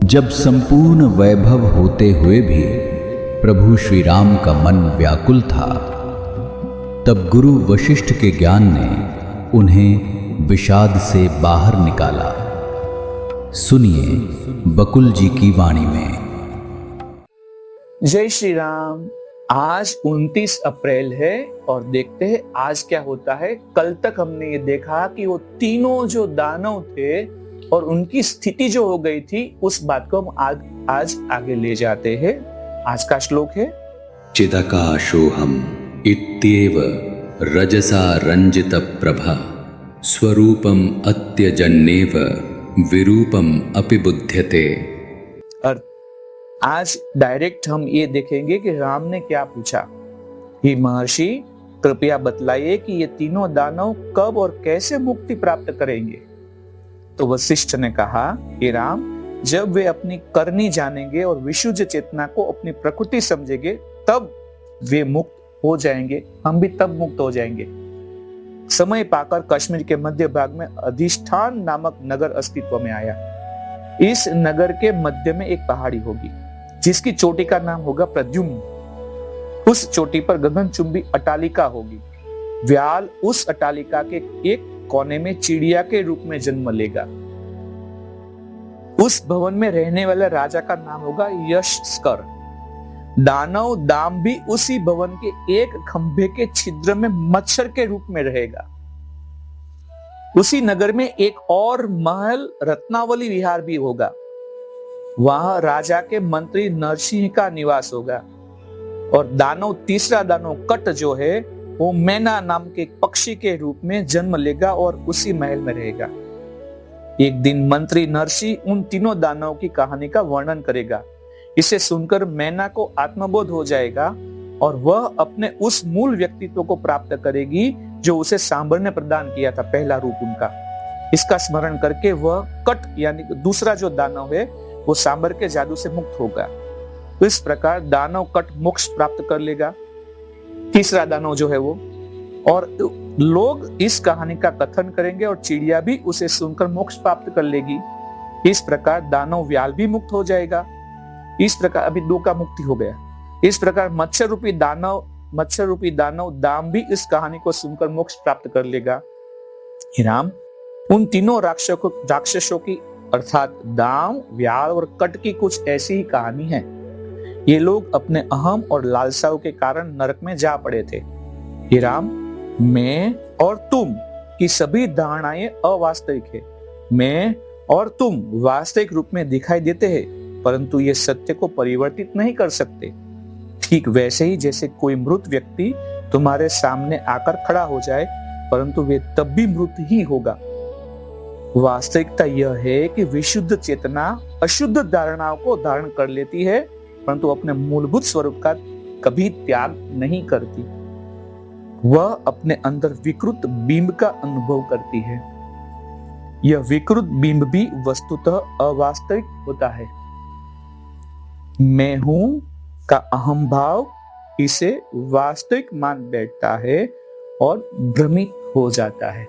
जब संपूर्ण वैभव होते हुए भी प्रभु श्री राम का मन व्याकुल था, तब गुरु वशिष्ठ के ज्ञान ने उन्हें विषाद से बाहर निकाला। सुनिए बकुल जी की वाणी में। जय श्री राम। आज 29 अप्रैल है और देखते हैं आज क्या होता है। कल तक हमने ये देखा कि वो तीनों जो दानव थे और उनकी स्थिति जो हो गई थी, उस बात को हम आज आगे ले जाते हैं। आज का श्लोक है चिदकाशोहम इत्येव रजसा रंजित प्रभा स्वरूपम अत्यजन्नेव विरूपम अपि बुध्यते। अर्थ, आज डायरेक्ट हम ये देखेंगे कि राम ने क्या पूछा। हे महर्षि, कृपया बतलाइए कि ये तीनों दानव कब और कैसे मुक्ति प्राप्त करेंगे। तो वशिष्ठ ने कहा, हे राम, जब वे अपनी करनी जानेंगे और विशुद्ध चेतना को अपनी प्रकृति समझेंगे, तब वे मुक्त हो जाएंगे। हम भी तब मुक्त हो जाएंगे। समय पाकर कश्मीर के मध्य भाग में अधिष्ठान नामक नगर अस्तित्व में आया। इस नगर के मध्य में एक पहाड़ी होगी जिसकी चोटी का नाम होगा प्रद्युम्न। उस चोटी पर गगनचुंबी अट्टालिका होगी। व्याल उस अट्टालिका के एक कोने में चिड़िया के रूप में जन्म लेगा। उस भवन में रहने वाले राजा का नाम होगा यशस्कर। दानव दाम भी उसी भवन के एक खंभे के छिद्र में मच्छर के रूप में रहेगा। उसी नगर में एक और महल रत्नावली विहार भी होगा। वहां राजा के मंत्री नरसिंह का निवास होगा। और दानव तीसरा दानव कट जो है वो मैना नाम के एक पक्षी के रूप में जन्म लेगा और उसी महल में रहेगा। एक दिन मंत्री नरसिंह उन तीनों दानवों की कहानी का वर्णन करेगा। इसे सुनकर मैना को आत्मबोध हो जाएगा और वह अपने उस मूल व्यक्तित्व को प्राप्त करेगी जो उसे सांबर ने प्रदान किया था, पहला रूप उनका। इसका स्मरण करके वह कट यानी दूसरा जो दानव है वो सांबर के जादू से मुक्त होगा। तो इस प्रकार दानव कट मोक्ष प्राप्त कर लेगा, तीसरा दानव जो है वो। और लोग इस कहानी का कथन करेंगे और चिड़िया भी उसे सुनकर मोक्ष प्राप्त कर लेगी। इस प्रकार दानव व्याल भी मुक्त हो जाएगा। इस प्रकार अभी दो का मुक्ति हो गया। इस प्रकार मच्छर रूपी दानव दाम भी इस कहानी को सुनकर मोक्ष प्राप्त कर लेगा। राम, उन तीनों राक्षसों की अर्थात दाम, व्याल और कट की कुछ ऐसी ही कहानी है। ये लोग अपने अहम और लालसाओं के कारण नरक में जा पड़े थे। हे राम, मैं और तुम की सभी धारणाएं अवास्तविक है। मैं और तुम वास्तविक रूप में दिखाई देते हैं, परंतु ये सत्य को परिवर्तित नहीं कर सकते। ठीक वैसे ही जैसे कोई मृत व्यक्ति तुम्हारे सामने आकर खड़ा हो जाए, परंतु वे तब भी मृत ही होगा। वास्तविकता यह है कि विशुद्ध चेतना अशुद्ध धारणाओं को धारण कर लेती है, परंतु अपने मूलभूत स्वरूप का कभी त्याग नहीं करती। वह अपने अंदर विकृत बिंब का अनुभव करती है। यह विकृत बिंब भी वस्तुतः अवास्तविक होता है। मैं हूं का अहम भाव इसे वास्तविक मान बैठता है और भ्रमित हो जाता है।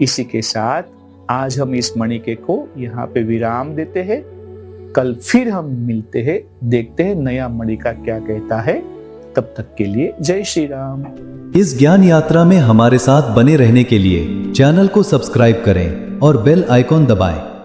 इसी के साथ आज हम इस मणिके को यहाँ पे विराम देते हैं। कल फिर हम मिलते हैं, देखते हैं नया मणिका क्या कहता है। तब तक के लिए जय श्री राम। इस ज्ञान यात्रा में हमारे साथ बने रहने के लिए चैनल को सब्सक्राइब करें और बेल आइकॉन दबाएं।